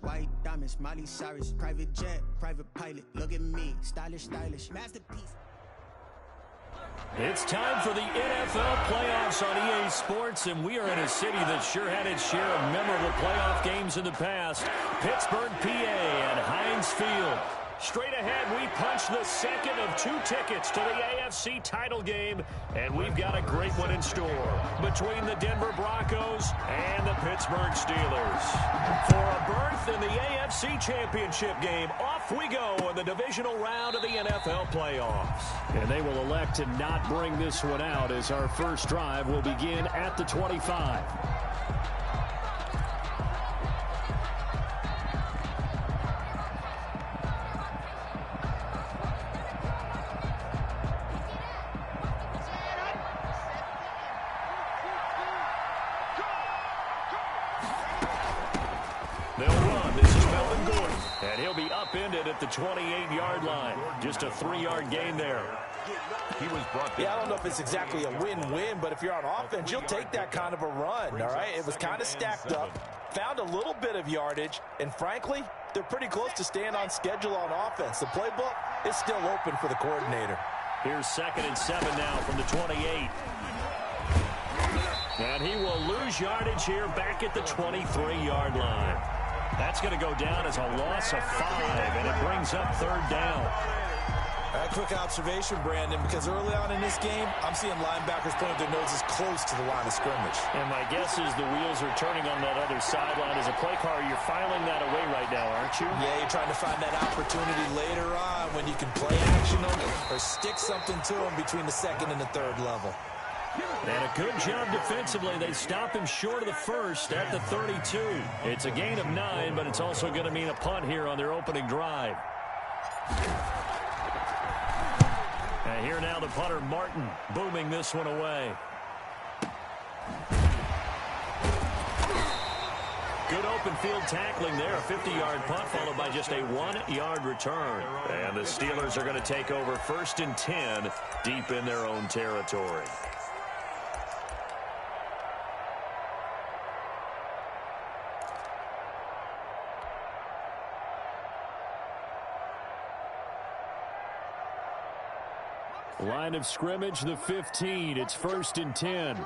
white diamonds, Miley Cyrus, private jet, private pilot. Look at me, stylish, stylish, masterpiece. It's time for the NFL playoffs on EA Sports, and we are in a city that sure had its share of memorable playoff games in the past. Pittsburgh, PA at Heinz Field. Straight ahead, we punch the second of 2 tickets to the AFC title game, and we've got a great one in store between the Denver Broncos and the Pittsburgh Steelers. For a berth in the AFC Championship game, off we go in the divisional round of the NFL playoffs. And they will elect to not bring this one out as our first drive will begin at the 25. Upended at the 28-yard line. Just a 3-yard gain there. Yeah, I don't know if it's exactly a win-win, but if you're on offense, you'll take that kind of a run, all right? It was kind of stacked up, found a little bit of yardage, and frankly, they're pretty close to staying on schedule on offense. The playbook is still open for the coordinator. Here's 2nd and 7 now from the 28. And he will lose yardage here back at the 23-yard line. That's going to go down as a loss of 5, and it brings up 3rd down. A quick observation, Brandon, because early on in this game, I'm seeing linebackers pointing their noses close to the line of scrimmage. And my guess is the wheels are turning on that other sideline. As a play caller, you're filing that away right now, aren't you? Yeah, you're trying to find that opportunity later on when you can play action them or stick something to them between the 2nd and the 3rd level. And a good job defensively. They stop him short of the 1st at the 32. It's a gain of 9, but it's also going to mean a punt here on their opening drive. And here now the punter, Martin, booming this one away. Good open field tackling there. A 50-yard punt followed by just a 1-yard return. And the Steelers are going to take over 1st and 10 deep in their own territory. Line of scrimmage, the 15. It's 1st and 10.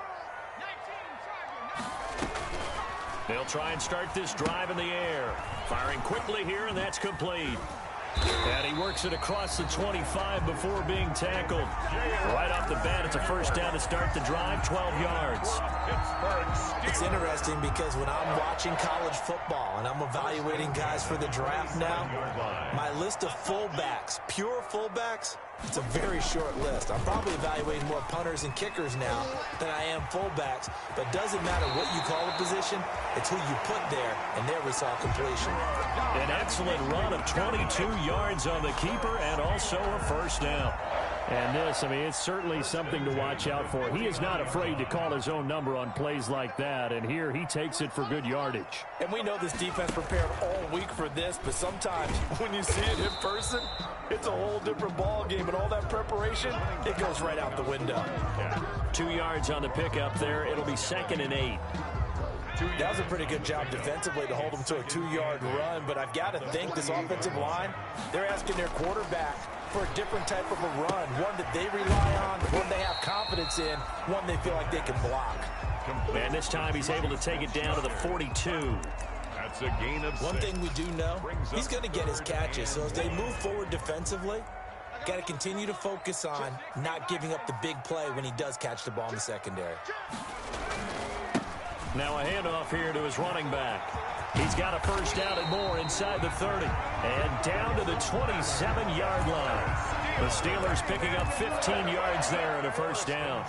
They'll try and start this drive in the air. Firing quickly here, and that's complete. And he works it across the 25 before being tackled. Right off the bat, it's a 1st down to start the drive, 12 yards. It's interesting because when I'm watching college football and I'm evaluating guys for the draft now, my list of fullbacks, pure fullbacks, it's a very short list. I'm probably evaluating more punters and kickers now than I am fullbacks. But it doesn't matter what you call a position, it's who you put there. And there we saw completion. An excellent run of 22 yards on the keeper and also a 1st down. And this, I mean, it's certainly something to watch out for. He is not afraid to call his own number on plays like that. And here he takes it for good yardage. And we know this defense prepared all week for this, but sometimes when you see it in person, it's a whole different ball game. And all that preparation, it goes right out the window. 2 yards on the pickup there. It'll be 2nd and 8. That was a pretty good job defensively to hold them to a 2-yard run, but I've got to think this offensive line, they're asking their quarterback for a different type of a run, one that they rely on, one they have confidence in, one they feel like they can block. And this time he's able to take it down to the 42. That's a gain of 6. One thing we do know, he's going to get his catches, so as they move forward defensively, got to continue to focus on not giving up the big play when he does catch the ball in the secondary. Now a handoff here to his running back. He's got a 1st down and more inside the 30. And down to the 27-yard line. The Steelers picking up 15 yards there and a 1st down.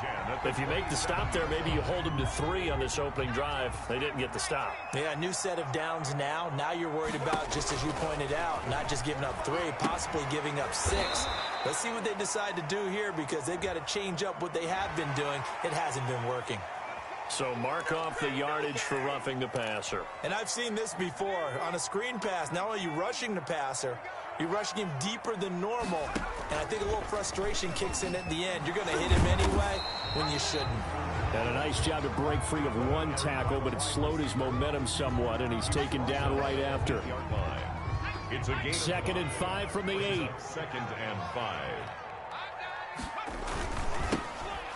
If you make the stop there, maybe you hold them to 3 on this opening drive. They didn't get the stop. Yeah, new set of downs now. Now you're worried about, just as you pointed out, not just giving up 3, possibly giving up 6. Let's see what they decide to do here because they've got to change up what they have been doing. It hasn't been working. So mark off the yardage for roughing the passer. And I've seen this before. On a screen pass, not only are you rushing the passer, you're rushing him deeper than normal. And I think a little frustration kicks in at the end. You're going to hit him anyway when you shouldn't. And a nice job to break free of one tackle, but it slowed his momentum somewhat, and he's taken down right after. It's a gain. 2nd and 5 from the 8. 2nd and 5.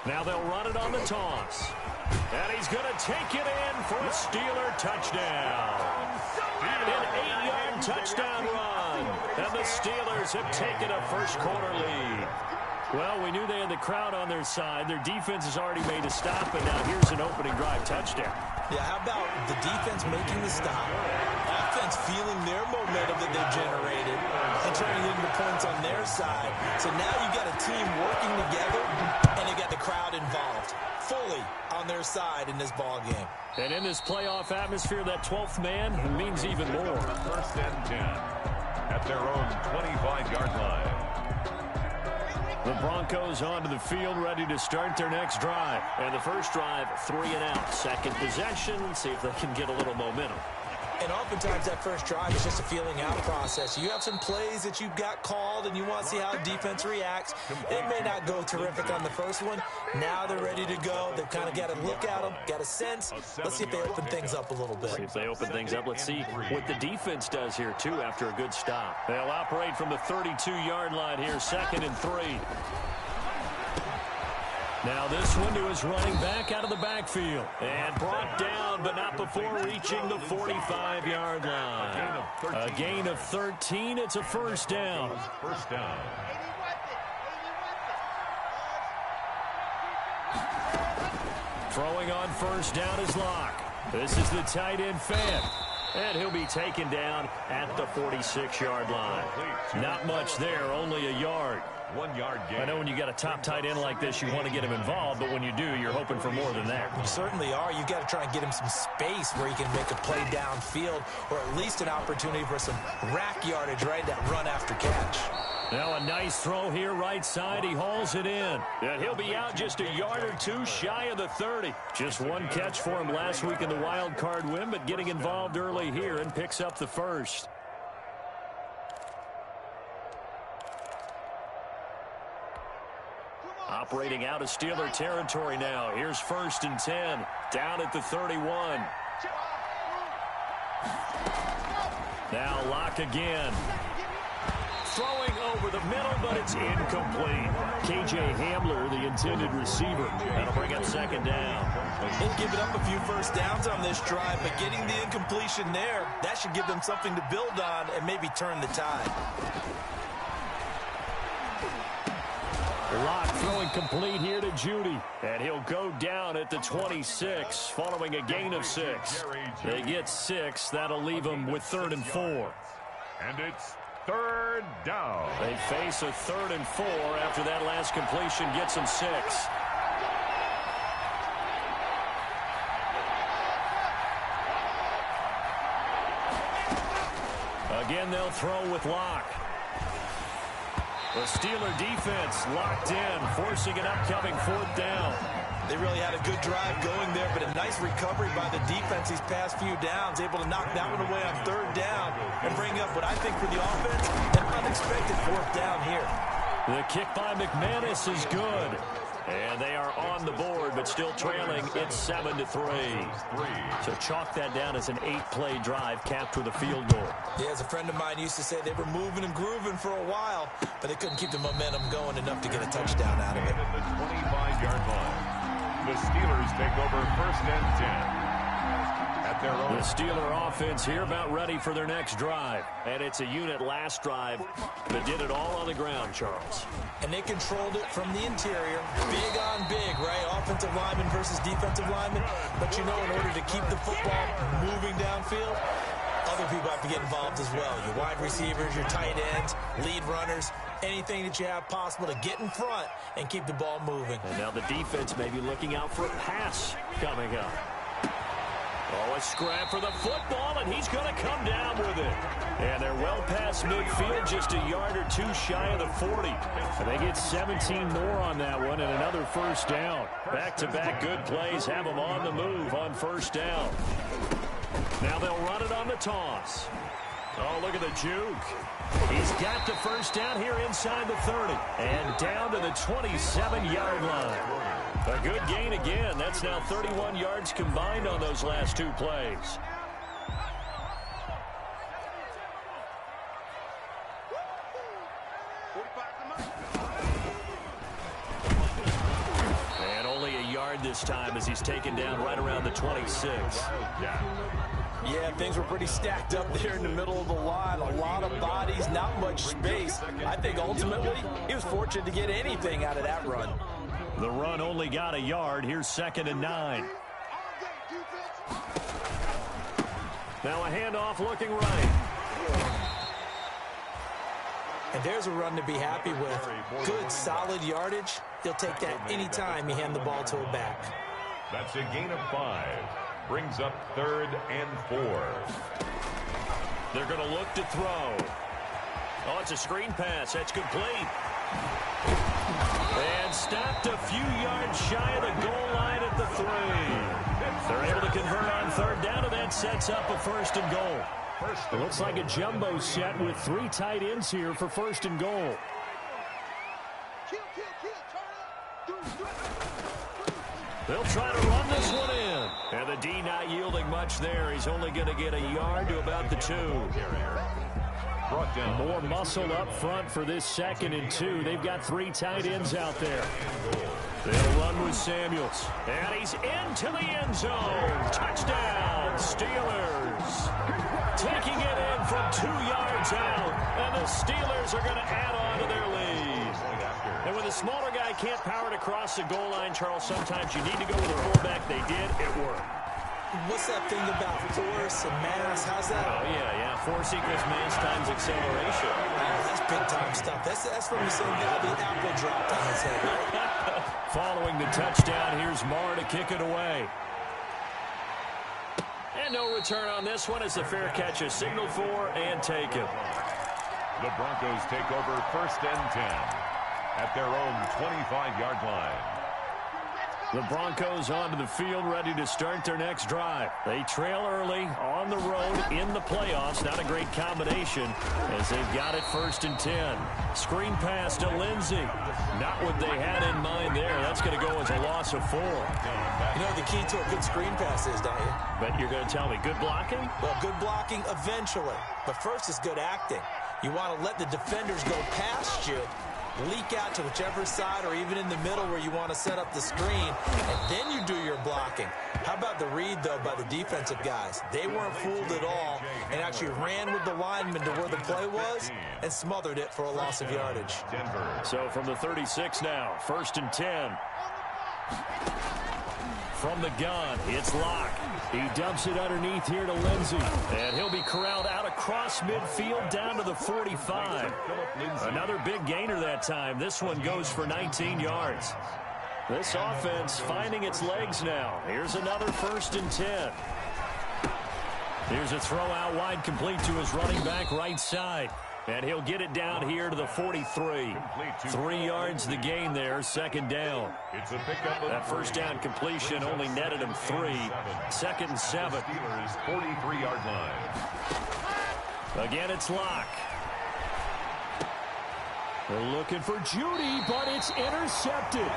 Now they'll run it on the toss. And he's going to take it in for a Steeler touchdown. An 8-yard touchdown run. And the Steelers have taken a first-quarter lead. Well, we knew they had the crowd on their side. Their defense has already made a stop, and now here's an opening drive touchdown. Yeah, how about the defense making the stop? Offense feeling their momentum that they've generated and turning into points on their side. So now you've got a team working together, and they got the crowd involved fully on their side in this ball game. And in this playoff atmosphere, that 12th man means even more. 1st and 10 at their own 25-yard line. The Broncos onto the field, ready to start their next drive. And the first drive, 3 and out. Second possession, see if they can get a little momentum. And oftentimes that first drive is just a feeling out process. You have some plays that you've got called and you want to see how defense reacts. It may not go terrific on the first one. Now they're ready to go. They've kind of got to look at them, got a sense. Let's see if they open things up a little bit. See if they open things up. Let's see what the defense does here, too, after a good stop. They'll operate from the 32-yard line here, 2nd and 3. Now this one to his running back out of the backfield. And brought down, but not before reaching the 45-yard line. A gain of 13. It's a first down. First down. Throwing on first down is Locke. This is the tight end Fant. And he'll be taken down at the 46-yard line. Not much there, only a yard. 1 yard gain. I know when you got a top tight end like this, you want to get him involved, but when you do, you're hoping for more than that. You certainly are. You've got to try and get him some space where he can make a play downfield, or at least an opportunity for some rack yardage, right? That run after catch. Now a nice throw here, right side. He hauls it in. And he'll be out just a yard or two shy of the 30. Just one catch for him last week in the wild card win, but getting involved early here and picks up the first. Operating out of Steeler territory now. Here's 1st and 10. Down at the 31. Now Locke again. Throwing over the middle, but it's incomplete. K.J. Hamler, the intended receiver. That'll bring up 2nd down. They've given up a few first downs on this drive, but getting the incompletion there, that should give them something to build on and maybe turn the tide. Locke throwing complete here to Judy. And he'll go down at the 26 following a gain of 6. They get 6. That'll leave them with 3rd and 4. And it's 3rd down. They face a 3rd and 4 after that last completion gets them 6. Again, they'll throw with Locke. The Steeler defense locked in, forcing an upcoming 4th down. They really had a good drive going there, but a nice recovery by the defense these past few downs, able to knock that one away on 3rd down and bring up what I think for the offense, an unexpected 4th down here. The kick by McManus is good. And they are on the board, but still trailing. It's 7-3. So chalk that down as an 8-play drive capped with a field goal. Yeah, as a friend of mine used to say, they were moving and grooving for a while, but they couldn't keep the momentum going enough to get a touchdown out of it. At the 25-yard line, the Steelers take over 1st and 10. At their own. The Steeler offense here about ready for their next drive. And it's a unit last drive that did it all on the ground, Charles. And they controlled it from the interior. Big on big, right? Offensive lineman versus defensive lineman. But you know, in order to keep the football moving downfield, other people have to get involved as well. Your wide receivers, your tight ends, lead runners, anything that you have possible to get in front and keep the ball moving. And now the defense may be looking out for a pass coming up. Oh, a scrap for the football, and he's going to come down with it. And they're well past midfield, just a yard or two shy of the 40. And they get 17 more on that one and another 1st down. Back-to-back good plays have them on the move on 1st down. Now they'll run it on the toss. Oh, look at the juke. He's got the 1st down here inside the 30. And down to the 27-yard line. A good gain again. That's now 31 yards combined on those last two plays. And only a yard this time as he's taken down right around the 26. Yeah, things were pretty stacked up there in the middle of the line. A lot of bodies, not much space. I think ultimately he was fortunate to get anything out of that run. The run only got a yard. Here's 2nd and 9. Now a handoff looking right. And there's a run to be happy with. Good, solid yardage. He'll take that anytime you hand the ball to a back. That's a gain of 5. Brings up 3rd and 4. They're going to look to throw. Oh, it's a screen pass. That's complete. And stopped a few yards shy of the goal line at the 3. They're able to convert on 3rd down, and that sets up a 1st and goal. It looks like a jumbo set with 3 tight ends here for 1st and goal. They'll try to run this one in. And the D not yielding much there. He's only going to get a yard to about the 2. More muscle up front for this 2nd and 2. They've got 3 tight ends out there. They'll run with Samuels. And he's into the end zone. Touchdown, Steelers. Taking it in from 2 yards out. And the Steelers are going to add on to their lead. And when the smaller guy can't power it across the goal line, Charles, sometimes you need to go with a fullback. They did. It worked. What's that thing about force and mass? How's that? Oh, yeah. Force equals mass times acceleration. That's big-time stuff. That's from the same guy the apple dropped on his head. Following the touchdown, here's Marr to kick it away. And no return on this one as the fair catch is signaled for and taken. The Broncos take over 1st and 10 at their own 25-yard line. The Broncos onto the field, ready to start their next drive. They trail early on the road in the playoffs. Not a great combination as they've got it 1st and 10. Screen pass to Lindsey. Not what they had in mind there. That's going to go as a loss of 4. You know the key to a good screen pass is, don't you? But you're going to tell me good blocking? Well, good blocking eventually. But first is good acting. You want to let the defenders go past you, leak out to whichever side or even in the middle where you want to set up the screen, and then you do your blocking. How about the read, though, by the defensive guys? They weren't fooled at all and actually ran with the lineman to where the play was and smothered it for a loss of yardage. So from the 36 now, 1st and 10. From the gun, it's Locke. He dumps it underneath here to Lindsey. And he'll be corralled out across midfield down to the 45. Another big gainer that time. This one goes for 19 yards. This offense finding its legs now. Here's another 1st and 10. Here's a throw out wide complete to his running back right side. And he'll get it down here to the 43. 3 yards the gain there, 2nd down. That 1st down completion only netted him 3. 2nd and 7. 43-yard line. Again, it's Locke. They're looking for Judy, but it's intercepted.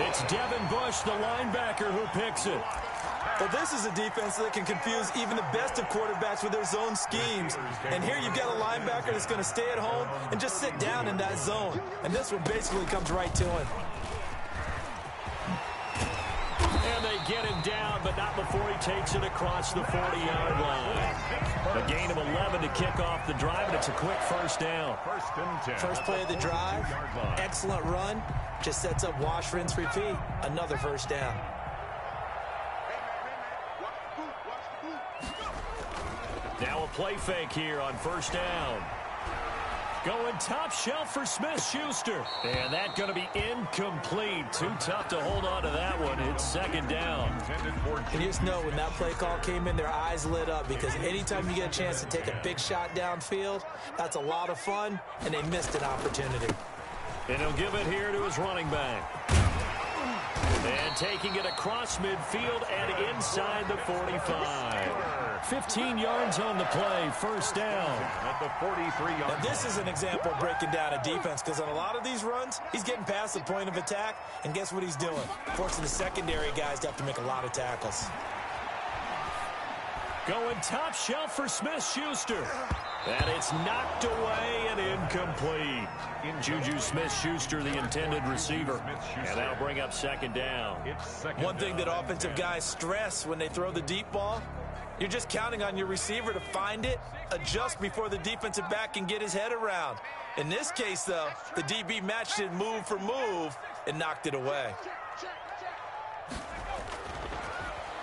It's Devin Bush, the linebacker, who picks it. Well, this is a defense that can confuse even the best of quarterbacks with their zone schemes. And here you've got a linebacker that's going to stay at home and just sit down in that zone. And this one basically comes right to him. And they get him down, but not before he takes it across the 40-yard line. A gain of 11 to kick off the drive, and it's a quick 1st down. 1st and 10. First play of the drive, excellent run. Just sets up wash, rinse, repeat. Another 1st down. Now a play fake here on 1st down. Going top shelf for Smith-Schuster. And that's going to be incomplete. Too tough to hold on to that one. It's 2nd down. And you just know when that play call came in, their eyes lit up because anytime you get a chance to take a big shot downfield, that's a lot of fun, and they missed an opportunity. And he'll give it here to his running back. And taking it across midfield and inside the 45. 15 yards on the play, first down. At the 43-yard line. This is an example of breaking down a defense, because on a lot of these runs, he's getting past the point of attack, and guess what he's doing? Forcing the secondary guys to have to make a lot of tackles. Going top shelf for Smith-Schuster. And it's knocked away and incomplete. Juju Smith-Schuster, the intended receiver. And that'll bring up second down. One thing that offensive guys stress when they throw the deep ball, you're just counting on your receiver to find it, adjust before the defensive back can get his head around. In this case, though, the DB matched it move for move and knocked it away.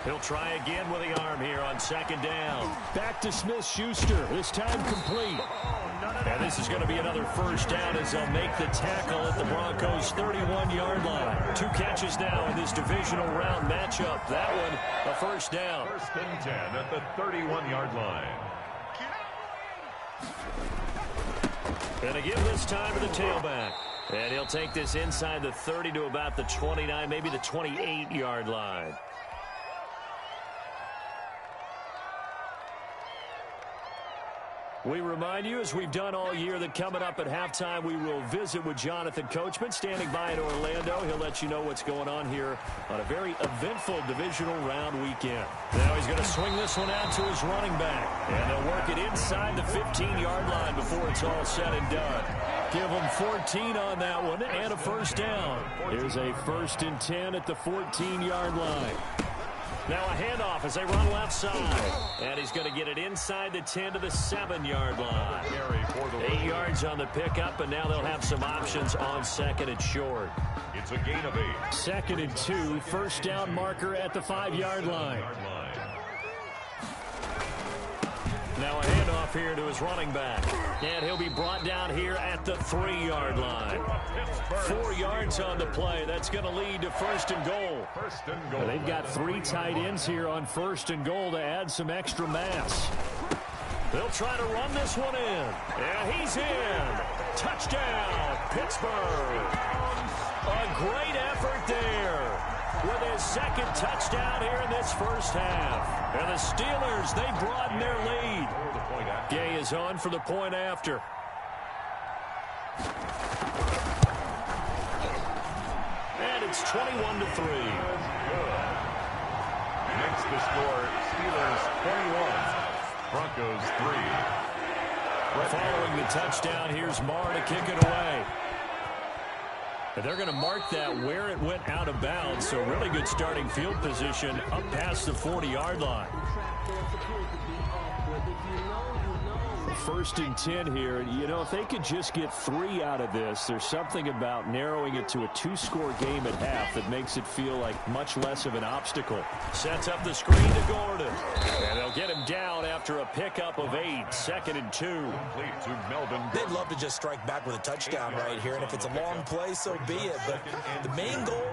He'll try again with the arm here on second down. Back to Smith-Schuster, this time complete. And this is going to be another first down as they'll make the tackle at the Broncos' 31-yard line. 2 catches now in this divisional round matchup. That one, a first down. First and 10 at the 31-yard line. And again this time to the tailback. And he'll take this inside the 30 to about the 29, maybe the 28-yard line. We remind you, as we've done all year, that coming up at halftime, we will visit with Jonathan Coachman, standing by in Orlando. He'll let you know what's going on here on a very eventful divisional round weekend. Now he's going to swing this one out to his running back, and they'll work it inside the 15-yard line before it's all said and done. Give him 14 on that one and a first down. Here's a 1st and 10 at the 14-yard line. Now a handoff as they run left side. And he's going to get it inside the 10 to the 7-yard line. 8 yards on the pickup, and now they'll have some options on second and short. It's a gain of 8. 2nd and 2, first down marker at the 5-yard line. Now a handoff here to his running back. And he'll be brought down here at the 3-yard line. 4 yards on the play. That's going to lead to 1st and goal. Well, they've got 3 tight ends here on 1st and goal to add some extra mass. They'll try to run this one in. And he's in. Touchdown, Pittsburgh. A great effort there with his 2nd touchdown here in this first half. And the Steelers, they broaden their lead. Gay is on for the point after. And it's 21-3. Next the score, Steelers 21, Broncos 3. Following the touchdown, here's Marr to kick it away. And they're going to mark that where it went out of bounds. So really good starting field position up past the 40-yard line. 1st and 10 here. You know, if they could just get 3 out of this, there's something about narrowing it to a 2-score game at half that makes it feel like much less of an obstacle. Sets up the screen to Gordon. And they'll get him down after a pickup of 8. 2nd and 2. Complete to Melvin. They'd love to just strike back with a touchdown right here, and if it's a long play, so be it. But the main goal,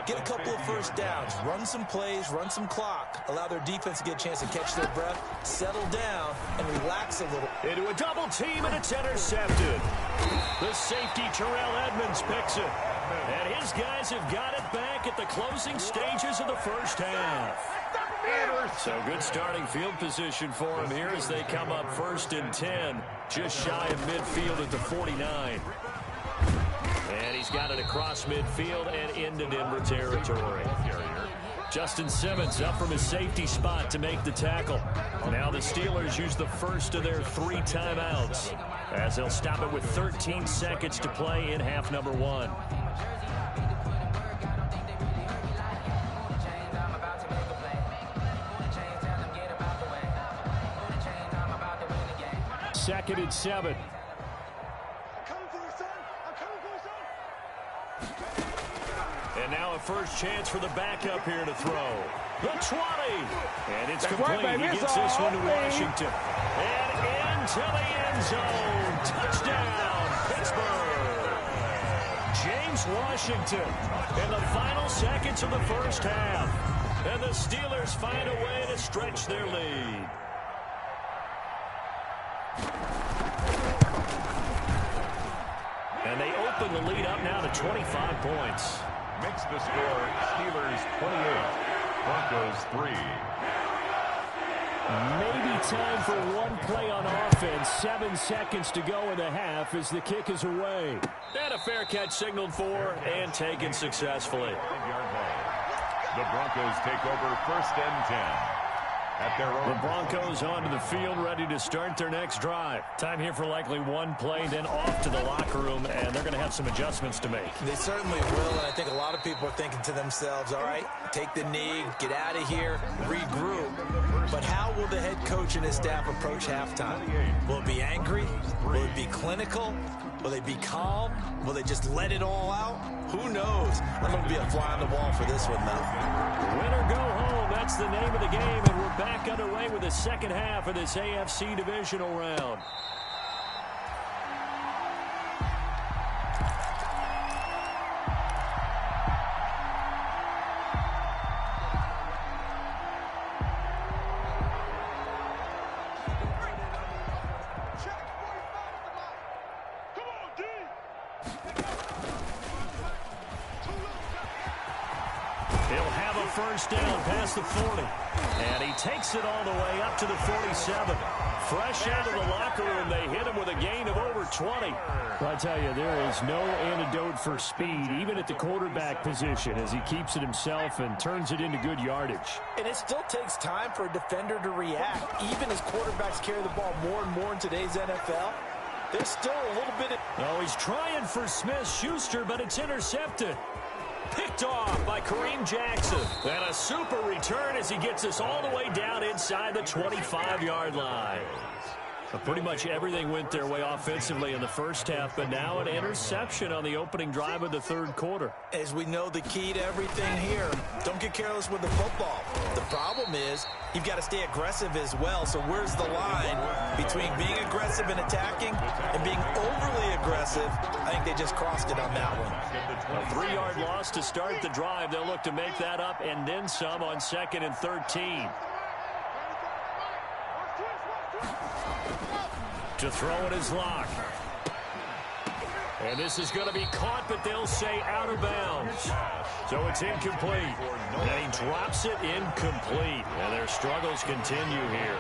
get a couple of first downs, run some plays, run some clock, allow their defense to get a chance to catch their breath, settle down, and relax a little. Into a double team, and it's intercepted. The safety, Terrell Edmonds, picks it. And his guys have got it back at the closing stages of the first half. So good starting field position for him here as they come up 1st and 10, just shy of midfield at the 49. And he's got it across midfield and into Denver territory. Justin Simmons up from his safety spot to make the tackle. Now the Steelers use the first of their 3 timeouts as they'll stop it with 13 seconds to play in half number 1. Second and 7. And now a first chance for the backup here to throw. The 20. And it's complete. He gets this one to Washington. And into the end zone. Touchdown, Pittsburgh. James Washington in the final seconds of the first half. And the Steelers find a way to stretch their lead. And they open the lead up now to 25 points. Makes the score, Steelers 28, Broncos 3. Maybe time for one play on offense. 7 seconds to go in the half as the kick is away. And a fair catch signaled for and taken successfully. The Broncos take over 1st and 10. At their own. The Broncos onto the field, ready to start their next drive. Time here for likely one play, then off to the locker room, and they're going to have some adjustments to make. They certainly will, and I think a lot of people are thinking to themselves, all right, take the knee, get out of here, regroup. But how will the head coach and his staff approach halftime? Will it be angry? Will it be clinical? Will they be calm? Will they just let it all out? Who knows? I'm going to be a fly on the wall for this one, though. Win or go home, that's the name of the game, and we're back underway with the second half of this AFC divisional round. First down past the 40. And he takes it all the way up to the 47. Fresh out of the locker room, they hit him with a gain of over 20. Well, I tell you, there is no antidote for speed, even at the quarterback position, as he keeps it himself and turns it into good yardage. And it still takes time for a defender to react. Even as quarterbacks carry the ball more and more in today's NFL, there's still a little bit of... Oh, he's trying for Smith-Schuster, but it's intercepted. Picked off by Kareem Jackson. And a super return as he gets us all the way down inside the 25-yard line. But pretty much everything went their way offensively in the first half, but now an interception on the opening drive of the third quarter. As we know, the key to everything here, don't get careless with the football. The problem is you've got to stay aggressive as well. So where's the line between being aggressive and attacking and being overly aggressive? I think they just crossed it on that one. A 3-yard loss to start the drive. They'll look to make that up and then some on 2nd and 13. To throw it is Locke. And this is going to be caught, but they'll say out of bounds. So it's incomplete. And he drops it incomplete. And their struggles continue here.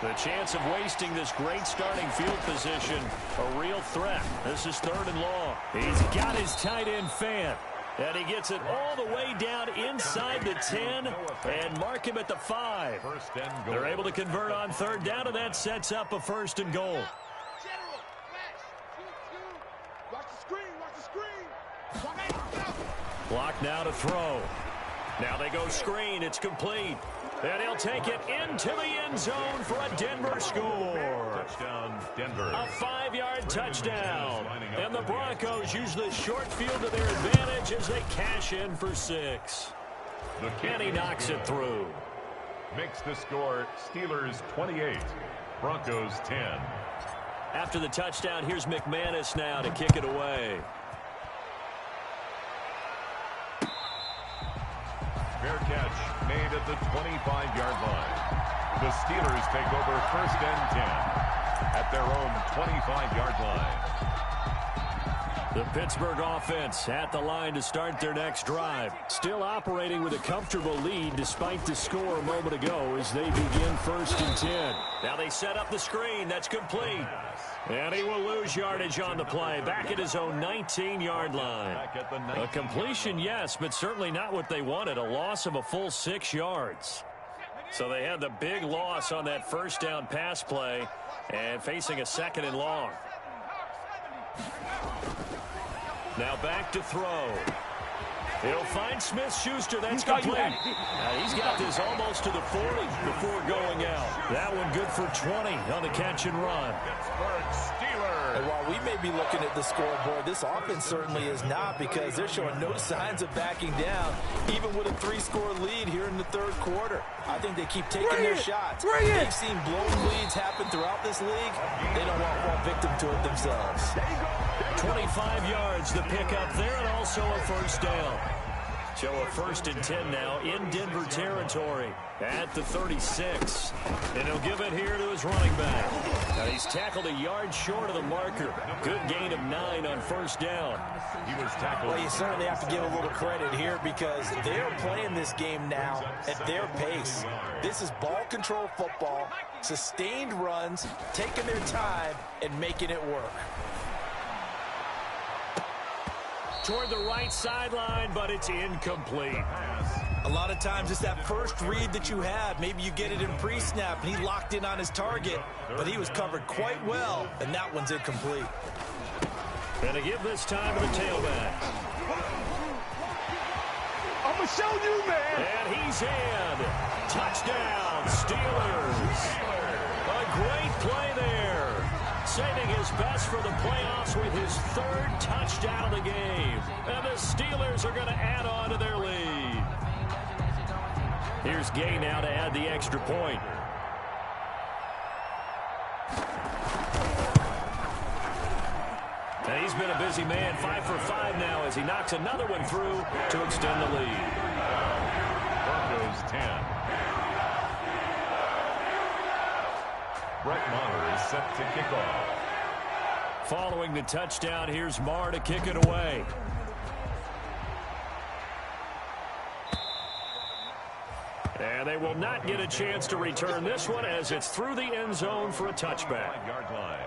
The chance of wasting this great starting field position, a real threat. This is 3rd and long. He's got his tight end fan. And he gets it all the way down inside the 10 and mark him at the 5. They're able to convert on 3rd down, and that sets up a 1st and goal. Block now to throw. Now they go screen. It's complete. And he'll take it into the end zone for a Denver score. Touchdown, Denver. A 5-yard touchdown. And the Broncos use the short field to their advantage as they cash in for 6. And he knocks it through. Makes the score Steelers 28, Broncos 10. After the touchdown, here's McManus now to kick it away. Fair catch made at the 25-yard line. The Steelers take over 1st and 10 at their own 25-yard line. The Pittsburgh offense at the line to start their next drive. Still operating with a comfortable lead despite the score a moment ago as they begin 1st and 10. Now they set up the screen. That's complete. And he will lose yardage on the play. Back at his own 19-yard line. A completion, yes, but certainly not what they wanted. A loss of a full 6 yards. So they had the big loss on that 1st down pass play and facing a 2nd and long. Now back to throw. He'll find Smith-Schuster. That's complete. He's got this almost to the 40 before going out. That one good for 20 on the catch and run. And while we may be looking at the scoreboard, this offense certainly is not, because they're showing no signs of backing down, even with a 3-score lead here in the 3rd quarter. I think they keep taking their shots. They've seen blown leads happen throughout this league. They don't want to fall victim to it themselves. 25 yards the pickup there, and also a 1st down. So a 1st and 10 now in Denver territory at the 36. And he'll give it here to his running back. Now he he's tackled a yard short of the marker. Good gain of 9 on first down. He was tackled. Well, you certainly have to give a little credit here because they're playing this game now at their pace. This is ball control football, sustained runs, taking their time, and making it work. Toward the right sideline, but it's incomplete. A lot of times it's that first read that you have. Maybe you get it in pre-snap, and he locked in on his target, but he was covered quite well, and that one's incomplete. And to give this time to the tailback. I'm going to show you, man. And he's in. Touchdown, Steelers. A great play there. Saving his best for the playoffs with his 3rd touchdown of the game. And the Steelers are going to add on to their lead. Here's Gay now to add the extra point. And he's been a busy man, 5 for 5 now as he knocks another one through to extend the lead. Broncos 10. Brett Maher is set to kick off. Following the touchdown, here's Maher to kick it away. And they will not get a chance to return this one as it's through the end zone for a touchback. 5-yard line.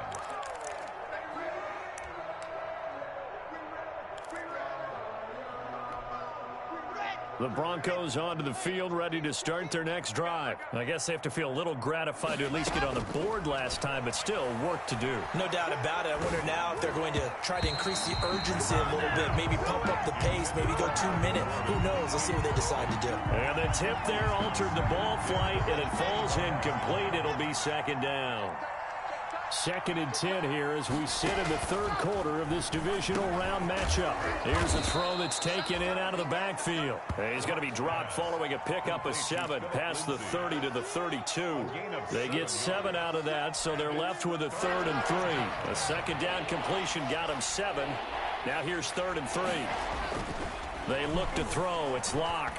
The Broncos onto the field, ready to start their next drive. I guess they have to feel a little gratified to at least get on the board last time, but still work to do. No doubt about it. I wonder now if they're going to try to increase the urgency a little bit, maybe pump up the pace, maybe go 2 minute. Who knows? Let's see what they decide to do. And the tip there altered the ball flight, and it falls incomplete. It'll be 2nd down. 2nd and 10 here as we sit in the 3rd quarter of this divisional round matchup. Here's a throw that's taken in out of the backfield. He's going to be dropped following a pickup of 7 past the 30 to the 32. They get 7 out of that, so they're left with a 3rd and 3. A 2nd down completion got him 7. Now here's 3rd and 3. They look to throw. It's Locke.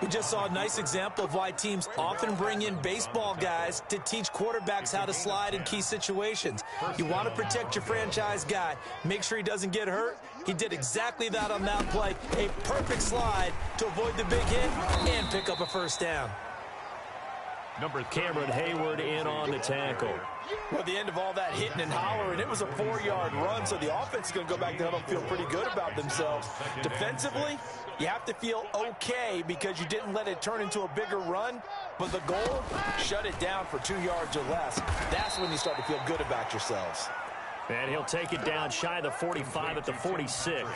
We just saw a nice example of why teams often bring in baseball guys to teach quarterbacks how to slide in key situations. You want to protect your franchise guy. Make sure he doesn't get hurt. He did exactly that on that play. A perfect slide to avoid the big hit and pick up a 1st down. Cameron Hayward in on the tackle. Well, at the end of all that hitting and hollering, it was a 4-yard run, so the offense is going to go back there and feel pretty good about themselves. Defensively, you have to feel okay because you didn't let it turn into a bigger run, but the goal, shut it down for 2 yards or less. That's when you start to feel good about yourselves. And he'll take it down shy of the 45 at the 46.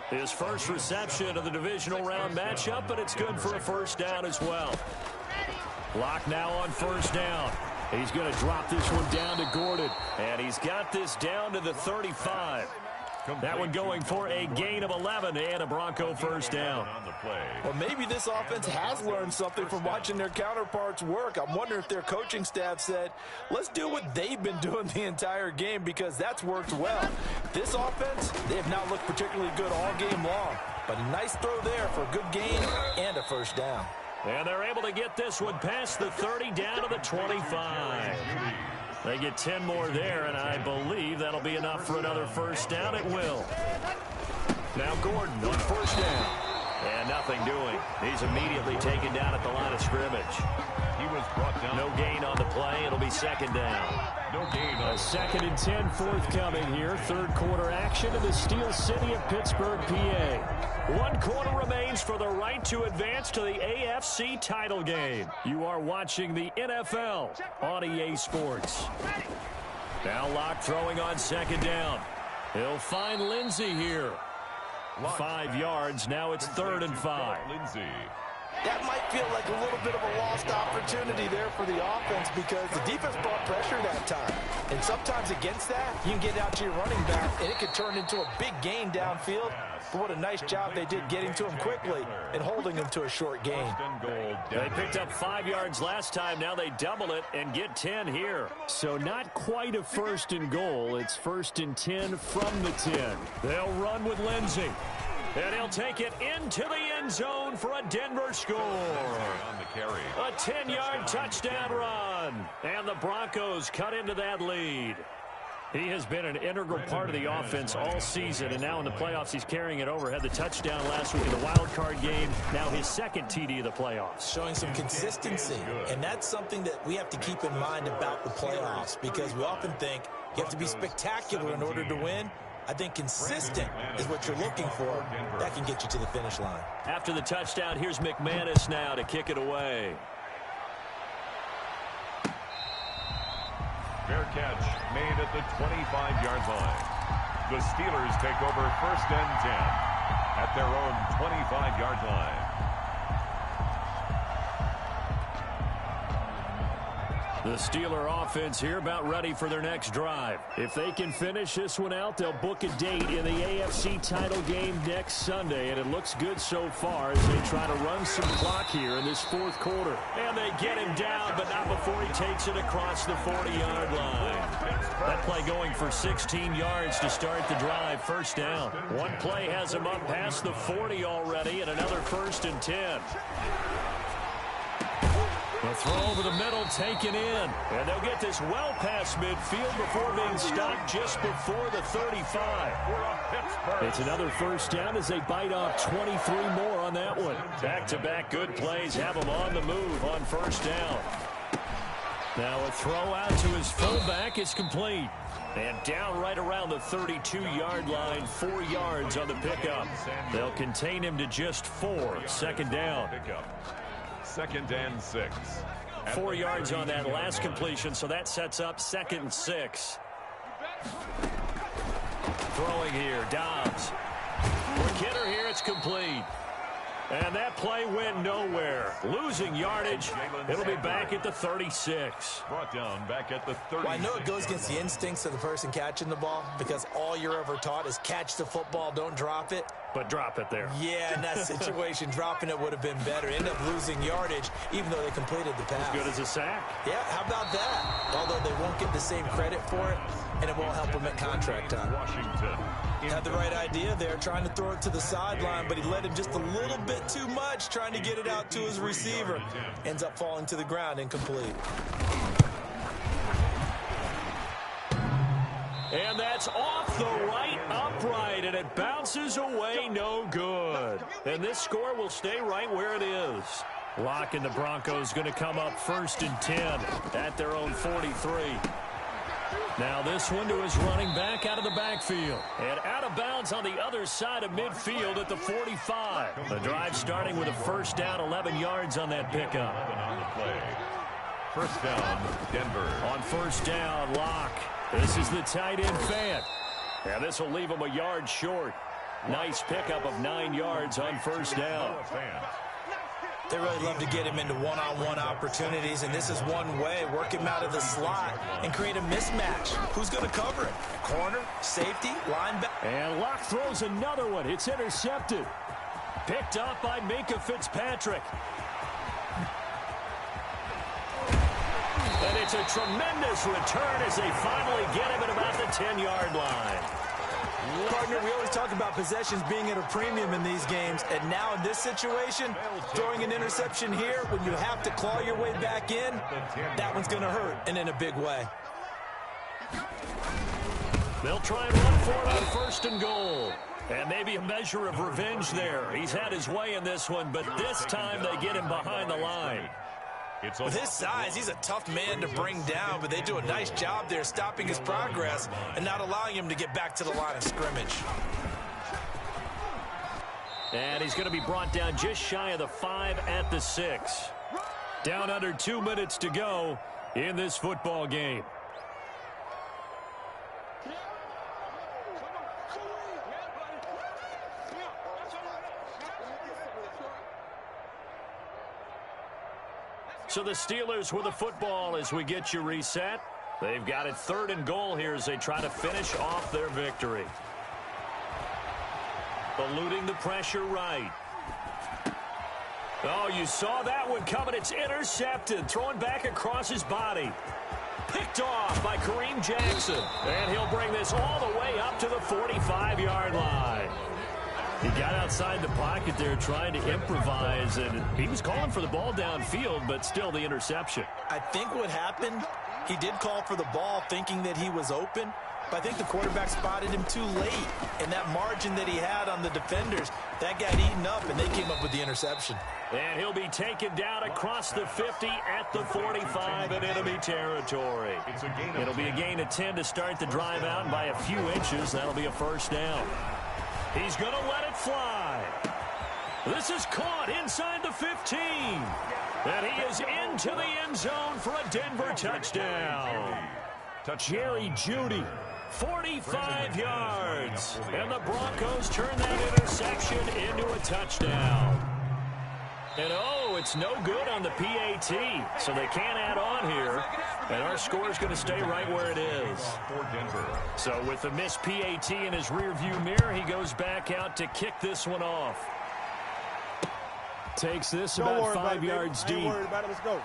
His first reception of the divisional round matchup, but it's good for a 1st down as well. Locke now on 1st down. He's going to drop this one down to Gordon. And he's got this down to the 35. That one going for a gain of 11 and a Bronco 1st down. Well, maybe this offense has learned something from watching their counterparts work. I'm wondering if their coaching staff said, let's do what they've been doing the entire game because that's worked well. This offense, they have not looked particularly good all game long. But a nice throw there for a good gain and a 1st down. And they're able to get this one past the 30 down to the 25. They get 10 more there, and I believe that'll be enough for another 1st down. It will. Now Gordon on 1st down. And nothing doing. He's immediately taken down at the line of scrimmage. He was brought down. No gain on the play. It'll be 2nd down. No gain on a 2nd and 10 forthcoming here. 3rd quarter action in the Steel City of Pittsburgh, PA. 1 quarter remains for the right to advance to the AFC title game. You are watching the NFL on EA Sports. Now Locke throwing on 2nd down. He'll find Lindsey here. 5 yards. Now it's 3rd and 5. Lindsey. That might feel like a little bit of a lost opportunity there for the offense because the defense brought pressure that time. And sometimes against that, you can get out to your running back, and it could turn into a big gain downfield. But what a nice job they did getting to him quickly and holding him to a short gain. They picked up 5 yards last time. Now they double it and get 10 here. So not quite a 1st and goal. It's 1st and 10 from the 10. They'll run with Lindsey. And he'll take it into the end zone for a Denver score. On the carry. A 10-yard touchdown run. And the Broncos cut into that lead. He has been an integral part of the offense all season, and now in the playoffs he's carrying it over. Had the touchdown last week in the wild card game. Now his second TD of the playoffs. Showing some consistency, and that's something that we have to keep in mind about the playoffs, because we often think you have to be spectacular in order to win. I think consistent is what you're looking for. That can get you to the finish line. After the touchdown, here's McManus now to kick it away. Fair catch made at the 25-yard line. The Steelers take over 1st and 10 at their own 25-yard line. The Steeler offense here about ready for their next drive. If they can finish this one out, they'll book a date in the AFC title game next Sunday, and it looks good so far as they try to run some clock here in this fourth quarter. And they get him down, but not before he takes it across the 40-yard line. That play going for 16 yards to start the drive, first down. One play has him up past the 40 already, and another 1st and 10. The throw over the middle taken in. And they'll get this well past midfield before being stopped just before the 35. It's another first down as they bite off 23 more on that one. Back-to-back good plays have them on the move on first down. Now a throw out to his fullback is complete. And down right around the 32-yard line, 4 yards on the pickup. They'll contain him to just 4. Second down. 2nd and 6. 4 yards on that last completion, so that sets up 2nd and 6. Throwing here, Dobbs. For Kidder here, it's complete. And that play went nowhere. Losing yardage. It'll be back at the 36. Brought down back at the 36. Well, I know it goes against the instincts of the person catching the ball, because all you're ever taught is catch the football, don't drop it. But drop it there. Yeah, in that situation, dropping it would have been better. End up losing yardage, even though they completed the pass. As good as a sack. Yeah, how about that? Although they won't get the same credit for it, and it won't help them at contract time. Washington. Had the right idea there, trying to throw it to the sideline, but he led him just a little bit too much, trying to get it out to his receiver. Ends up falling to the ground, incomplete. And that's off the right upright, and it bounces away, no good. And this score will stay right where it is. Locke and the Broncos going to come up 1st and 10 at their own 43. Now this one to his running back out of the backfield. And out of bounds on the other side of midfield at the 45. The drive starting with a first down, 11 yards on that pickup. On the play. First down, Denver. On first down, Locke. This is the tight end Fant. And this will leave him a yard short. Nice pickup of 9 yards on first down. They really love to get him into one-on-one opportunities, and this is one way. Work him out of the slot and create a mismatch. Who's going to cover it? Corner, safety, linebacker. And Locke throws another one. It's intercepted. Picked up by Minka Fitzpatrick. And it's a tremendous return as they finally get him at about the 10-yard line. Partner, we always talk about possessions being at a premium in these games, and now in this situation, throwing an interception here when you have to claw your way back in, that one's going to hurt, and in a big way. They'll try and run for it on 1st and goal. And maybe a measure of revenge there. He's had his way in this one, but this time they get him behind the line. With his size, he's a tough man to bring down, but they do a nice job there stopping his progress and not allowing him to get back to the line of scrimmage. And he's going to be brought down just shy of the 5 at the 6. Down under 2 minutes to go in this football game. So the Steelers with the football as we get you reset. They've got it 3rd and goal here as they try to finish off their victory. Eluding the pressure right. Oh, you saw that one coming. It's intercepted. Thrown back across his body. Picked off by Kareem Jackson. And he'll bring this all the way up to the 45-yard line. He got outside the pocket there trying to improvise, and he was calling for the ball downfield, but still the interception. I think what happened, he did call for the ball thinking that he was open, but I think the quarterback spotted him too late. And that margin that he had on the defenders, that got eaten up, and they came up with the interception. And he'll be taken down across the 50 at the 45 in enemy territory. It'll be a gain of 10 to start the drive out, and by a few inches, that'll be a first down. He's going to let it fly. This is caught inside the 15. And he is into the end zone for a Denver touchdown. Jerry Jeudy, 45 yards. And the Broncos turn that interception into a touchdown. And oh, it's no good on the PAT, so they can't add on here. And our score is going to stay right where it is. So with the missed PAT in his rearview mirror, he goes back out to kick this one off. Takes this about 5 yards deep. Ain't worried about it. Let's go.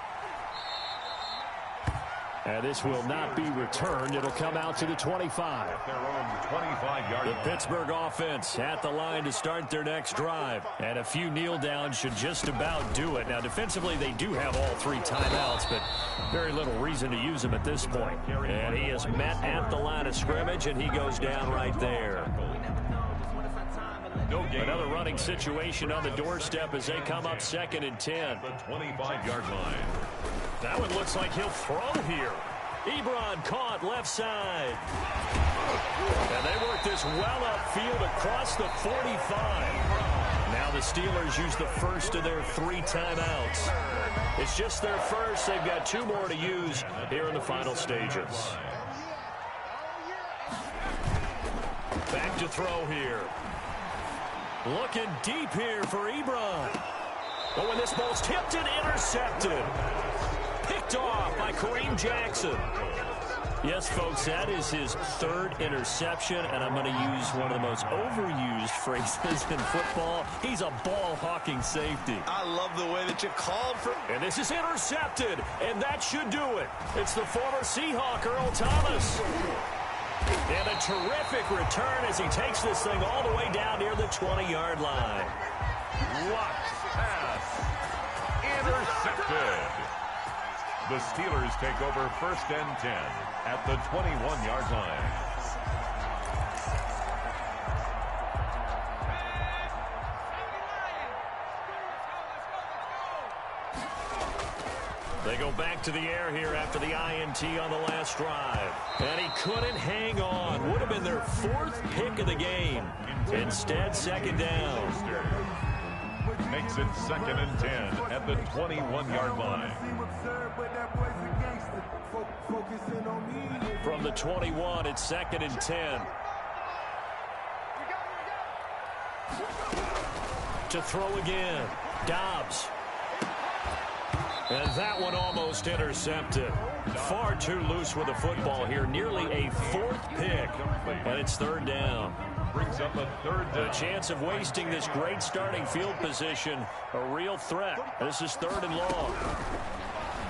And this will not be returned. It'll come out to the 25. Their own 25-yard The line. Pittsburgh offense at the line to start their next drive. And a few kneel downs should just about do it. Now, defensively, they do have all 3 timeouts, but very little reason to use them at this point. And he is met at the line of scrimmage, and he goes down right there. Another running situation on the doorstep as they come up 2nd and 10. The 25-yard line. That one looks like he'll throw here. Ebron caught left side. And they work this well upfield across the 45. Now the Steelers use the first of their 3 timeouts. It's just their first. They've got 2 more to use here in the final stages. Back to throw here. Looking deep here for Ebron. Oh, and this ball's tipped and intercepted. Picked off by Kareem Jackson. Yes, folks, that is his 3rd interception, and I'm going to use one of the most overused phrases in football. He's a ball-hawking safety. I love the way that you called for. And this is intercepted, and that should do it. It's the former Seahawk, Earl Thomas. And a terrific return as he takes this thing all the way down near the 20-yard line. What pass. Intercepted. The Steelers take over 1st and 10 at the 21-yard line. They go back to the air here after the INT on the last drive. And he couldn't hang on. Would have been their 4th pick of the game. Instead, 2nd down. Makes it 2nd and 10 at the 21-yard line. From the 21, it's 2nd and 10. To throw again. Dobbs. And that one almost intercepted. Far too loose with the football here. Nearly a 4th pick. And it's 3rd down. Brings up a 3rd down. The chance of wasting this great starting field position, a real threat. This is 3rd and long.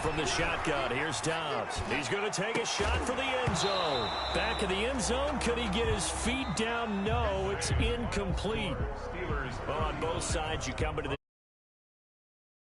From the shotgun, here's Dobbs. He's going to take a shot for the end zone. Back of the end zone. Could he get his feet down? No, it's incomplete. Well, on both sides, you come into the